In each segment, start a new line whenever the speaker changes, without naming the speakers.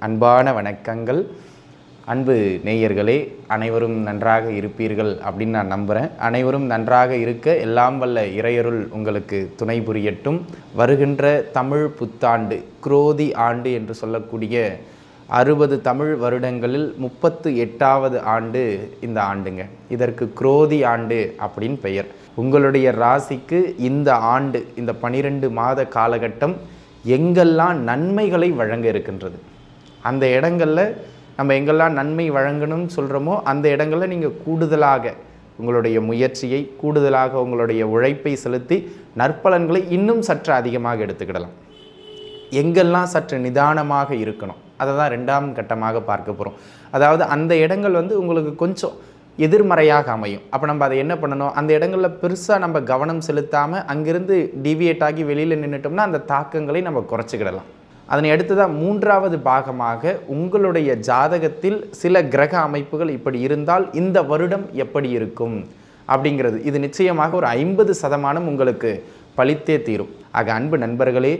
அன்பான வணக்கங்கள். அன்பு நேயர்களே, அனைவரும் நன்றாக இருப்பீர்கள் அப்படின்னு நான் நம்புகிறேன். அனைவரும் நன்றாக இருக்க எல்லாம் வல்ல இறையருள் உங்களுக்கு துணை புரியட்டும். வருகின்ற தமிழ் புத்தாண்டு, குரோதி ஆண்டு என்று சொல்லக்கூடிய 60 தமிழ் வருடங்களில் 38வது ஆண்டு இந்த ஆண்டுங்க. இதற்கு குரோதி ஆண்டு அப்படின்னு பெயர். உங்களுடைய ராசிக்கு இந்த ஆண்டு, இந்த 12 மாத காலகட்டம் எங்கெல்லாம் நன்மைகளை வழங்க இருக்கின்றது, அந்த இடங்களில் நம்ம எங்கெல்லாம் நன்மை வழங்கணும்னு சொல்கிறோமோ அந்த இடங்களில் நீங்கள் கூடுதலாக உங்களுடைய முயற்சியை, கூடுதலாக உங்களுடைய உழைப்பை செலுத்தி நற்பலன்களை இன்னும் சற்று அதிகமாக எடுத்துக்கிடலாம். எங்கெல்லாம் சற்று நிதானமாக இருக்கணும், அதை தான் 2ஆம் கட்டமாக பார்க்க போகிறோம். அதாவது அந்த இடங்கள் உங்களுக்கு கொஞ்சம் எதிர்மறையாக அமையும். அப்போ நம்ம அதை என்ன பண்ணணும், அந்த இடங்களில் பெருசாக நம்ம கவனம் செலுத்தாமல் அங்கிருந்து டிவியேட் ஆகி வெளியில் நின்றுட்டோம்னா அந்த தாக்கங்களை நம்ம குறைச்சிக்கிடலாம். அதனை அடுத்ததாக 3வது பாகமாக உங்களுடைய ஜாதகத்தில் சில கிரக அமைப்புகள் இப்படி இருந்தால் இந்த வருடம் எப்படி இருக்கும் அப்படிங்கிறது, இது நிச்சயமாக ஒரு 50% உங்களுக்கு பலித்தே தீரும். ஆக அன்பு நண்பர்களே,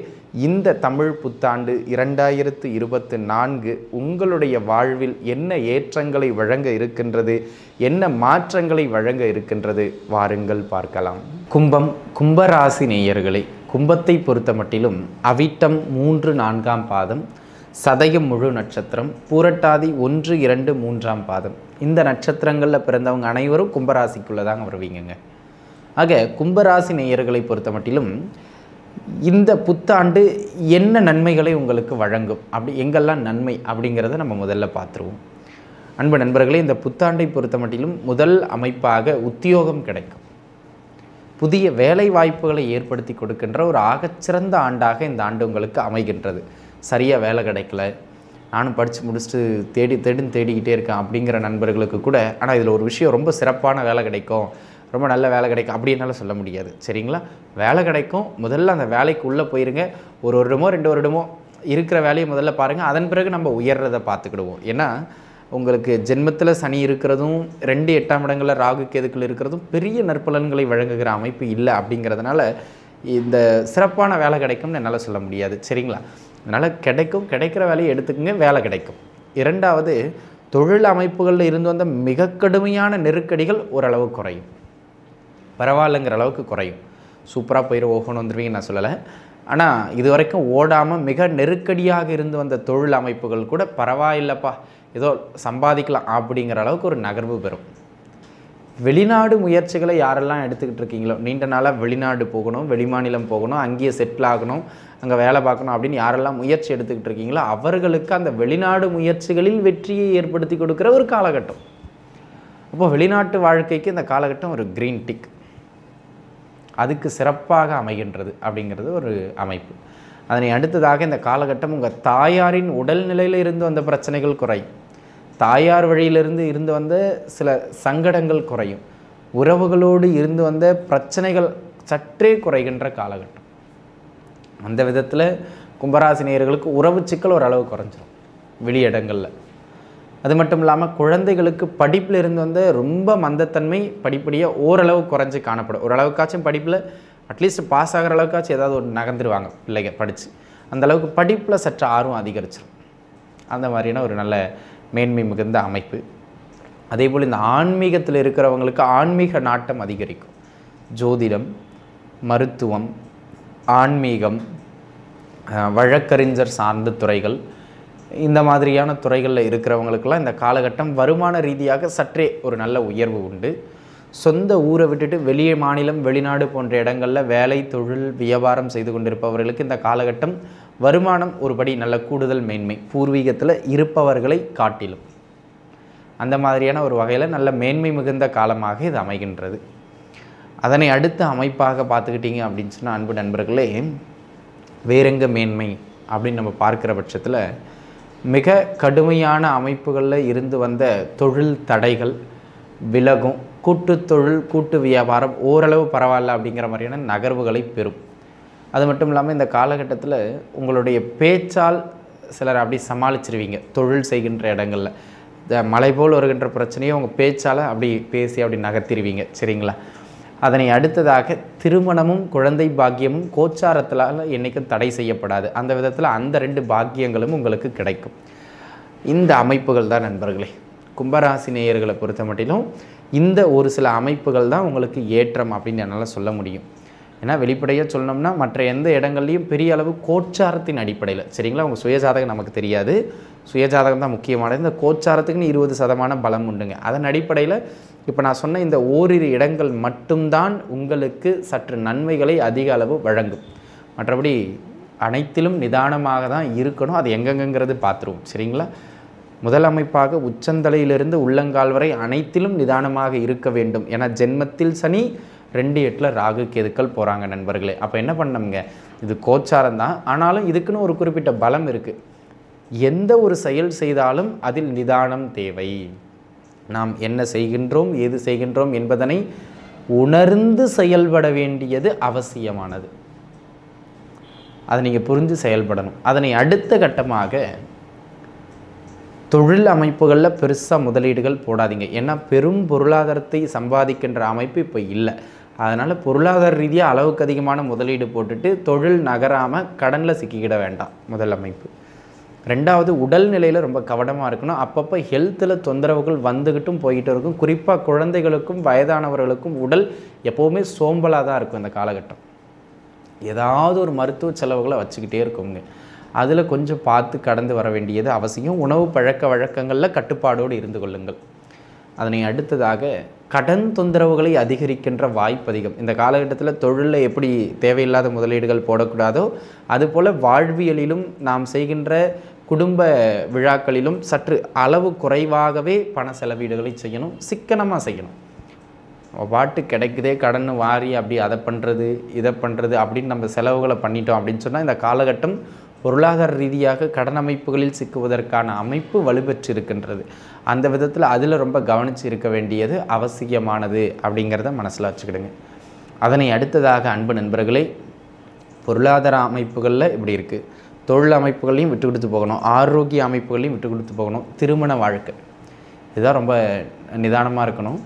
இந்த தமிழ் புத்தாண்டு 2024 உங்களுடைய வாழ்வில் என்ன ஏற்றங்களை வழங்க இருக்கின்றது, என்ன மாற்றங்களை வழங்க இருக்கின்றது, வாருங்கள் பார்க்கலாம். கும்பராசி நேயர்களே, கும்பத்தை பொறுத்த மட்டிலும் அவிட்டம் 3, 4ஆம் பாதம், சதயம் முழு நட்சத்திரம், பூரட்டாதி 1, 2, 3ஆம் பாதம், இந்த நட்சத்திரங்களில் பிறந்தவங்க அனைவரும் கும்பராசிக்குள்ளே தாங்க வருவீங்க. ஆக கும்பராசி நேயர்களை பொறுத்த மட்டிலும் இந்த புத்தாண்டு என்ன நன்மைகளை உங்களுக்கு வழங்கும், அப்படி எங்கெல்லாம் நன்மை அப்படிங்கிறத நம்ம முதல்ல பார்த்துருவோம். அன்பு நண்பர்களே, இந்த புத்தாண்டை பொறுத்த மட்டிலும் முதல் அமைப்பாக உத்தியோகம் கிடைக்கும். புதிய வேலை வாய்ப்புகளை ஏற்படுத்தி கொடுக்கின்ற ஒரு ஆகச்சிறந்த ஆண்டாக இந்த ஆண்டு உங்களுக்கு அமைகின்றது. சரியாக வேலை கிடைக்கல, நானும் படித்து முடிச்சுட்டு தேடிக்கிட்டே இருக்கேன் அப்படிங்கிற நண்பர்களுக்கு கூட, ஆனால் இதில் ஒரு விஷயம், ரொம்ப சிறப்பான வேலை கிடைக்கும், ரொம்ப நல்ல வேலை கிடைக்கும் அப்படின்னால சொல்ல முடியாது. சரிங்களா? வேலை கிடைக்கும், முதல்ல அந்த வேலைக்கு உள்ளே போயிருங்க. ஒரு வருடமோ 2 வருடமோ இருக்கிற வேலையை முதல்ல பாருங்கள், அதன் பிறகு நம்ம உயர்றதை பார்த்துக்கிடுவோம். ஏன்னா உங்களுக்கு ஜென்மத்தில் சனி இருக்கிறதும் 2 8ஆம் இடங்களில் ராகு கேதுக்கள் இருக்கிறதும் பெரிய நற்பலன்களை வழங்குகிற அமைப்பு இல்லை. அப்படிங்கிறதுனால இந்த சிறப்பான வேலை கிடைக்கும்னு என்னால் சொல்ல முடியாது. சரிங்களா? அதனால் கிடைக்கிற வேலையை எடுத்துக்கங்க, வேலை கிடைக்கும். 2வது, தொழில் அமைப்புகளில் இருந்து வந்த மிக கடுமையான நெருக்கடிகள் ஓரளவு குறையும், பரவாயில்லைங்கிற அளவுக்கு குறையும். சூப்பராக போயிட ஓகணும் வந்துடுவீங்க நான் சொல்லலை. ஆனால் இது வரைக்கும் ஓடாமல் மிக நெருக்கடியாக இருந்து வந்த தொழில் அமைப்புகள் கூட பரவாயில்லைப்பா, ஏதோ சம்பாதிக்கலாம் அப்படிங்கிற அளவுக்கு ஒரு நகர்வு பெறும். வெளிநாடு முயற்சிகளை யாரெல்லாம் எடுத்துக்கிட்டு இருக்கீங்களோ, நீண்ட நாளாக வெளிநாடு போகணும், வெளிமாநிலம் போகணும், அங்கேயே செட்டில் ஆகணும், அங்கே வேலை பார்க்கணும் அப்படின்னு யாரெல்லாம் முயற்சி எடுத்துக்கிட்டு இருக்கீங்களோ அவர்களுக்கு அந்த வெளிநாடு முயற்சிகளில் வெற்றியை ஏற்படுத்தி கொடுக்குற ஒரு காலகட்டம். அப்போது வெளிநாட்டு வாழ்க்கைக்கு இந்த காலகட்டம் ஒரு க்ரீன் டிக், அதுக்கு சிறப்பாக அமைகின்றது அப்படிங்கிறது ஒரு அமைப்பு. அதனை அடுத்ததாக இந்த காலகட்டம் உங்கள் தாயாரின் உடல்நிலையில் இருந்து வந்த பிரச்சனைகள் குறையும், தாயார் வழியிலிருந்து இருந்து வந்த சில சங்கடங்கள் குறையும், உறவுகளோடு இருந்து வந்த பிரச்சனைகள் சற்றே குறைகின்ற காலகட்டம். அந்த விதத்தில் கும்பராசி நேயர்களுக்கு உறவு சிக்கல் ஓரளவு குறைஞ்சிரும் வெளியிடங்களில். அது மட்டும் இல்லாமல் குழந்தைகளுக்கு படிப்பில் இருந்து வந்து ரொம்ப மந்தத்தன்மை படிப்படியாக ஓரளவு குறைஞ்சி காணப்படும். ஓரளவுக்காச்சும் படிப்பில் அட்லீஸ்ட் பாஸ் ஆகிற அளவுக்காச்சும் ஏதாவது ஒரு நகர்ந்துருவாங்க பிள்ளைங்க படித்து, அந்தளவுக்கு படிப்பில் சற்று ஆர்வம் அதிகரிச்சிடும். அந்த மாதிரியான ஒரு நல்ல மேன்மை மிகுந்த அமைப்பு. அதே போல் இந்த ஆன்மீகத்தில் இருக்கிறவங்களுக்கு ஆன்மீக நாட்டம் அதிகரிக்கும். ஜோதிடம், மருத்துவம், ஆன்மீகம், வழக்கறிஞர் சார்ந்த துறைகள், இந்த மாதிரியான துறைகளில் இருக்கிறவங்களுக்கெல்லாம் இந்த காலகட்டம் வருமான ரீதியாக சற்றே ஒரு நல்ல உயர்வு உண்டு. சொந்த ஊரை விட்டுட்டு வெளியே மாநிலம், வெளிநாடு போன்ற இடங்களில் வேலை, தொழில், வியாபாரம் செய்து கொண்டிருப்பவர்களுக்கு இந்த காலகட்டம் வருமானம் ஒருபடி நல்ல கூடுதல் மேன்மை, பூர்வீகத்தில் இருப்பவர்களை காட்டிலும் அந்த மாதிரியான ஒரு வகையில் நல்ல மேன்மை மிகுந்த காலமாக இது அமைகின்றது. அதனை அடுத்த அமைப்பாக பார்த்துக்கிட்டிங்க அப்படின்னு சொன்னால் அன்பு நண்பர்களே, வேறெங்க மேன்மை அப்படின்னு நம்ம பார்க்குற பட்சத்தில் மிக கடுமையான அமைப்புகளில் இருந்து வந்த தொழில் தடைகள் விலகும், கூட்டு தொழில், கூட்டு வியாபாரம் ஓரளவு பரவாயில்ல அப்படிங்கிற மாதிரியான நகர்வுகளை பெறும். அது மட்டும் இல்லாமல் இந்த காலகட்டத்தில் உங்களுடைய பேச்சால் சிலர் அப்படி சமாளிச்சிருவீங்க. தொழில் செய்கின்ற இடங்களில் இந்த மலை போல் வருகின்ற பிரச்சனையை உங்கள் பேச்சால் அப்படி பேசி அப்படி நகர்த்திடுவீங்க. சரிங்களா? அதனை அடுத்ததாக திருமணமும் குழந்தை பாக்கியமும் கோச்சாரத்தினால் என்றைக்கும் தடை செய்யப்படாது. அந்த விதத்தில் அந்த 2 பாக்கியங்களும் உங்களுக்கு கிடைக்கும். இந்த அமைப்புகள் தான் நண்பர்களே. கும்பராசி நேயர்களை பொறுத்த மட்டிலும் இந்த ஒரு சில அமைப்புகள் தான் உங்களுக்கு ஏற்றம் அப்படின்னு என்னால் சொல்ல முடியும். ஏன்னா வெளிப்படையாக சொல்லணும்னா மற்ற எந்த இடங்கள்லையும் பெரிய அளவு கோச்சாரத்தின் அடிப்படையில், சரிங்களா, உங்கள் சுயஜாதகம் நமக்கு தெரியாது, சுயஜாதகம் தான் முக்கியமானது. இந்த கோச்சாரத்துக்குன்னு 20% பலம் உண்டுங்க. அதன் அடிப்படையில் இப்போ நான் சொன்ன இந்த ஓரிரு இடங்கள் மட்டும்தான் உங்களுக்கு சற்று நன்மைகளை அதிக அளவு வழங்கும். மற்றபடி அனைத்திலும் நிதானமாக தான் இருக்கணும். அது எங்கெங்கிறது பார்த்துருவோம், சரிங்களா. முதல் அமைப்பாக உச்சந்தலையிலிருந்து உள்ளங்கால் வரை அனைத்திலும் நிதானமாக இருக்க வேண்டும். ஏன்னா ஜென்மத்தில் சனி, 2-8 ராகு கேதுக்கள் போகிறாங்க நண்பர்களே. அப்போ என்ன பண்ணணுங்க, இது கோச்சாரம் தான், ஆனாலும் இதுக்குன்னு ஒரு குறிப்பிட்ட பலம் இருக்குது. எந்த ஒரு செயல் செய்தாலும் அதில் நிதானம் தேவை. நாம் என்ன செய்கின்றோம், ஏது செய்கின்றோம் என்பதனை உணர்ந்து செயல்பட வேண்டியது அவசியமானது. அதை நீங்கள் புரிஞ்சு செயல்படணும். அதனை அடுத்த கட்டமாக தொழில் அமைப்புகளில் பெருசாக முதலீடுகள் போடாதீங்க. ஏன்னா பெரும் பொருளாதாரத்தை சம்பாதிக்கின்ற அமைப்பு இப்போ இல்லை. அதனால் பொருளாதார ரீதியாக அளவுக்கு அதிகமான முதலீடு போட்டுட்டு தொழில் நகராமல் கடனில் சிக்கிக்கிட வேண்டாம். முதல் அமைப்பு. ரெண்டாவது, உடல்நிலையில் ரொம்ப கவனமாக இருக்கணும். அப்பப்போ ஹெல்த்தில் தொந்தரவுகள் வந்துக்கிட்டும் போய்கிட்டு இருக்கும். குறிப்பாக குழந்தைகளுக்கும் வயதானவர்களுக்கும் உடல் எப்போவுமே சோம்பலாக தான் இருக்கும். இந்த காலகட்டம் ஏதாவது ஒரு மருத்துவ செலவுகளை வச்சுக்கிட்டே இருக்குங்க. அதில் கொஞ்சம் பார்த்து கடந்து வர வேண்டியது அவசியம். உணவு பழக்க வழக்கங்களில் கட்டுப்பாடோடு இருந்து கொள்ளுங்கள். அதனை அடுத்ததாக கடன் தொந்தரவுகளை அதிகரிக்கின்ற வாய்ப்பு அதிகம். இந்த காலகட்டத்தில் தொழிலில் எப்படி தேவையில்லாத முதலீடுகள் போடக்கூடாதோ அதுபோல் வாழ்வியலிலும் நாம் செய்கின்ற குடும்ப விழாக்களிலும் சற்று அளவு குறைவாகவே பண செலவீடுகளை செய்யணும். சிக்கனமாக செய்யணும். பாட்டு கிடைக்குதே கடன் வாரி அப்படி அதை பண்ணுறது இதை பண்ணுறது அப்படின்னு நம்ம செலவுகளை பண்ணிட்டோம் அப்படின்னு சொன்னால் இந்த காலகட்டம் பொருளாதார ரீதியாக கடன் அமைப்புகளில் சிக்குவதற்கான அமைப்பு வலுப்பெற்று இருக்கின்றது. அந்த விதத்தில் அதில் ரொம்ப கவனித்து இருக்க வேண்டியது அவசியமானது அப்படிங்கிறத மனசில் வச்சுக்கிடுங்க. அதனை அடுத்ததாக அன்பு நண்பர்களே, பொருளாதார அமைப்புகளில் இப்படி இருக்குது, தொழில் அமைப்புகளையும் விட்டு கொடுத்து போகணும், ஆரோக்கிய அமைப்புகளையும் விட்டு கொடுத்து போகணும். திருமண வாழ்க்கை இதுதான் ரொம்ப நிதானமாக இருக்கணும்.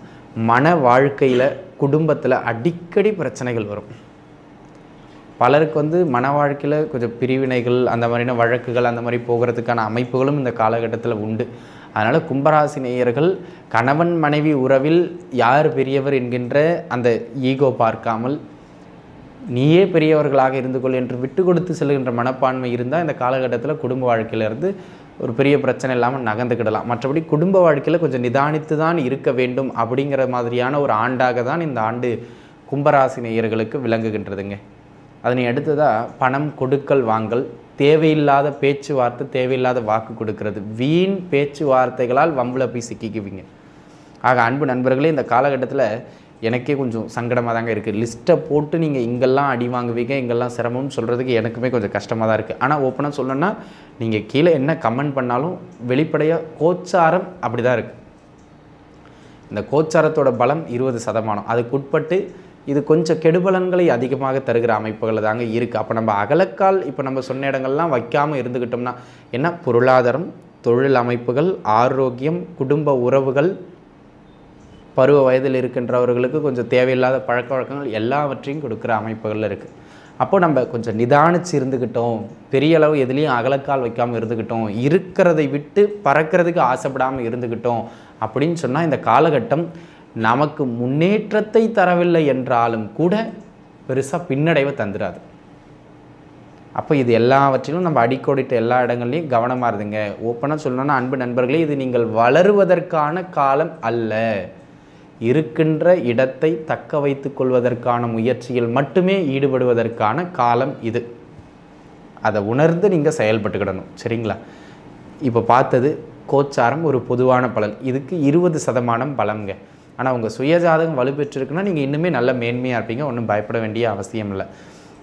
மன வாழ்க்கையில் குடும்பத்தில் அடிக்கடி பிரச்சனைகள் வரும். பலருக்கு மன வாழ்க்கையில் கொஞ்சம் பிரிவினைகள் அந்த மாதிரியான வழக்குகள் அந்த மாதிரி போகிறதுக்கான அமைப்புகளும் இந்த காலகட்டத்தில் உண்டு. அதனால் கும்பராசி நேயர்கள் கணவன் மனைவி உறவில் யார் பெரியவர் என்கின்ற அந்த ஈகோ பார்க்காமல் நீயே பெரியவர்களாக இருந்து கொள் என்று விட்டு கொடுத்து செல்கின்ற மனப்பான்மை இருந்தால் இந்த காலகட்டத்தில் குடும்ப வாழ்க்கையிலேருந்து ஒரு பெரிய பிரச்சனை இல்லாமல் நகர்ந்துக்கிடலாம். மற்றபடி குடும்ப வாழ்க்கையில் கொஞ்சம் நிதானித்து தான் இருக்க வேண்டும் அப்படிங்கிற மாதிரியான ஒரு ஆண்டாக தான் இந்த ஆண்டு கும்பராசி நேயர்களுக்கு விளங்குகின்றதுங்க. அதனை அடுத்ததாக பணம் கொடுக்கல் வாங்கல், தேவையில்லாத பேச்சுவார்த்தை, தேவையில்லாத வாக்கு கொடுக்கறது, வீண் பேச்சுவார்த்தைகளால் வம்பில் போய் சிக்கிக்குவீங்க. ஆக அன்பு நண்பர்களே, இந்த காலகட்டத்தில் எனக்கே கொஞ்சம் சங்கடமாக தாங்க இருக்குது. லிஸ்ட்டை போட்டு நீங்கள் இங்கெல்லாம் அடி வாங்குவீங்க, இங்கெல்லாம் சிரமம்னு சொல்கிறதுக்கு எனக்குமே கொஞ்சம் கஷ்டமாக தான் இருக்குது. ஆனால் ஓப்பனாக சொல்லணும்னா நீங்கள் கீழே என்ன கமெண்ட் பண்ணாலும் வெளிப்படையாக கோச்சாரம் அப்படி தான் இருக்குது. இந்த கோச்சாரத்தோட பலம் 20%. அதுக்கு உட்பட்டு இது கொஞ்சம் கெடுபலன்களை அதிகமாக தருகிற அமைப்புகள் தாங்க இருக்குது. அப்போ நம்ம அகலக்கால் இப்போ நம்ம சொன்ன இடங்கள்லாம் வைக்காமல் இருந்துக்கிட்டோம்னா என்ன, பொருளாதாரம், தொழில் அமைப்புகள், ஆரோக்கியம், குடும்ப உறவுகள், பருவ வயதில் இருக்கின்றவர்களுக்கு கொஞ்சம் தேவையில்லாத பழக்க வழக்கங்கள் எல்லாவற்றையும் கொடுக்குற அமைப்புகளில் இருக்குது. அப்போ நம்ம கொஞ்சம் நிதானிச்சு இருந்துக்கிட்டோம், பெரிய அளவு எதுலேயும் அகலக்கால் வைக்காமல் இருந்துக்கிட்டோம், இருக்கிறதை விட்டு பறக்கிறதுக்கு ஆசைப்படாமல் இருந்துக்கிட்டோம் அப்படின்னு சொன்னால் இந்த காலகட்டம் நமக்கு முன்னேற்றத்தை தரவில்லை என்றாலும் கூட பெருசாக பின்னடைவை தந்துடாது. அப்போ இது எல்லாவற்றிலும் நம்ம அடிக்கோடிட்ட எல்லா இடங்கள்லையும் கவனமாக இருந்துங்க. ஓப்பனாக சொல்லணும்னா அன்பு நண்பர்களே, இது நீங்கள் வளருவதற்கான காலம் அல்ல. இருக்கின்ற இடத்தை தக்க வைத்து கொள்வதற்கான முயற்சியில் மட்டுமே ஈடுபடுவதற்கான காலம் இது. அதை உணர்ந்து நீங்கள் செயல்பட்டுக்கிடணும், சரிங்களா. இப்போ பார்த்தது கோச்சாரம், ஒரு பொதுவான பலன். இதுக்கு 20% பலங்க. ஆனால் உங்கள் சுயஜாதகம் வலுப்பெற்றிருக்குன்னா நீங்கள் இன்னுமே நல்ல மேன்மையாக இருப்பீங்க. ஒன்றும் பயப்பட வேண்டிய அவசியம் இல்லை.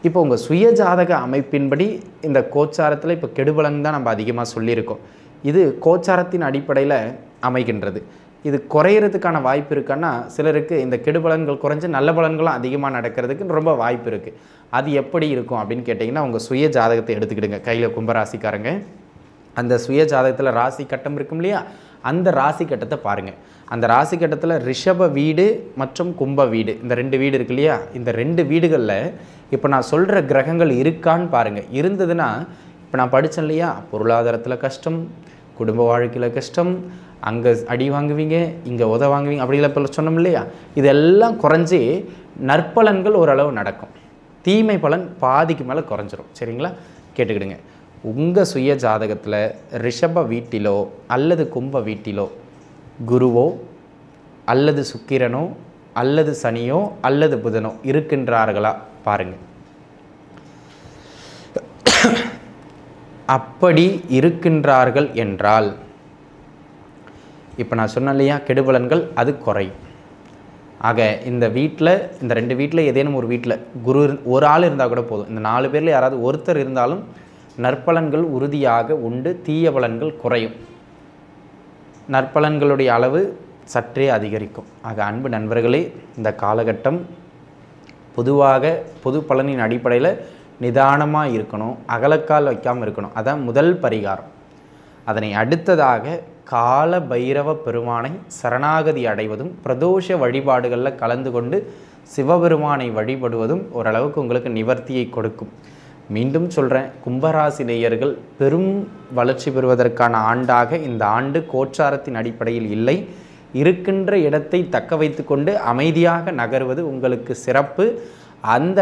இப்போ உங்கள் சுயஜாதக அமைப்பின்படி இந்த கோச்சாரத்தில் இப்போ கெடுபலன் தான் நம்ம அதிகமாக சொல்லியிருக்கோம். இது கோச்சாரத்தின் அடிப்படையில் அமைகின்றது. இது குறையிறதுக்கான வாய்ப்பு இருக்குன்னா சிலருக்கு இந்த கெடுபலன்கள் குறைஞ்சு நல்ல பலன்களும் அதிகமாக நடக்கிறதுக்கு ரொம்ப வாய்ப்பு இருக்குது. அது எப்படி இருக்கும் அப்படின்னு கேட்டிங்கன்னா உங்கள் சுய ஜாதகத்தை எடுத்துக்கிடுங்க கையில். கும்பராசிக்காரங்க அந்த சுய ஜாதகத்தில் ராசி கட்டம் இருக்கும் இல்லையா, அந்த ராசி கட்டத்தை பாருங்கள். அந்த ராசி கட்டத்தில் ரிஷப வீடு மற்றும் கும்ப வீடு, இந்த 2 வீடு இருக்கு இல்லையா, இந்த 2 வீடுகளில் இப்போ நான் சொல்கிற கிரகங்கள் இருக்கான்னு பாருங்கள். இருந்ததுன்னா இப்போ நான் படித்தேன் இல்லையா, பொருளாதாரத்தில் கஷ்டம், குடும்ப வாழ்க்கையில் கஷ்டம், அங்கே அடி வாங்குவீங்க, இங்கே உத வாங்குவீங்க, அப்படிலாம் இப்போ சொன்னோம் இல்லையா? இதெல்லாம் குறைஞ்சி நற்பலன்கள் ஓரளவு நடக்கும். தீமை பலன் பாதிக்கு மேலே குறைஞ்சிரும். சரிங்களா? கேட்டுக்கிடுங்க. உங்கள் சுய ஜாதகத்தில் ரிஷப வீட்டிலோ அல்லது கும்ப வீட்டிலோ குருவோ அல்லது சுக்கிரனோ அல்லது சனியோ அல்லது புதனோ இருக்கின்றார்களா பாருங்கள். அப்படி இருக்கின்றார்கள் என்றால், இப்போ நான் சொன்னேன் இல்லையா, கெடுபலன்கள் அது குறையும். ஆக இந்த வீட்டில், இந்த 2 வீட்டில் ஏதேனும் ஒரு வீட்டில் குரு ஒரு ஆள் இருந்தால் கூட போதும். இந்த 4 பேரில் யாராவது ஒருத்தர் இருந்தாலும் நற்பலன்கள் உறுதியாக உண்டு, தீய பலன்கள் குறையும், நற்பலன்களுடைய அளவு சற்றே அதிகரிக்கும். ஆக அன்பு நண்பர்களே, இந்த காலகட்டம் பொதுவாக பொது பலனின் அடிப்படையில் நிதானமாக இருக்கணும், அகலக்கால் வைக்காமல் இருக்கணும். அதான் முதல் பரிகாரம். அதனை அடுத்ததாக கால பைரவ பெருமானை சரணாகதி அடைவதும் பிரதோஷ வழிபாடுகளில் கலந்து கொண்டு சிவபெருமானை வழிபடுவதும் ஓரளவுக்கு உங்களுக்கு நிவர்த்தியை கொடுக்கும். மீண்டும் சொல்கிறேன், கும்பராசி நேயர்கள் பெரும் வளர்ச்சி பெறுவதற்கான ஆண்டாக இந்த ஆண்டு கோச்சாரத்தின் அடிப்படையில் இல்லை. இருக்கின்ற இடத்தை தக்க வைத்து கொண்டு அமைதியாக நகர்வது உங்களுக்கு சிறப்பு. அந்த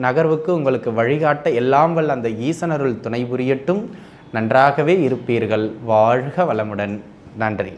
நகர்வுக்கு உங்களுக்கு வழிகாட்ட எல்லாம் வல்ல அந்த ஈசனருள் துணை புரியட்டும். நன்றாகவே இருப்பீர்கள். வாழ்க வளமுடன். நன்றி.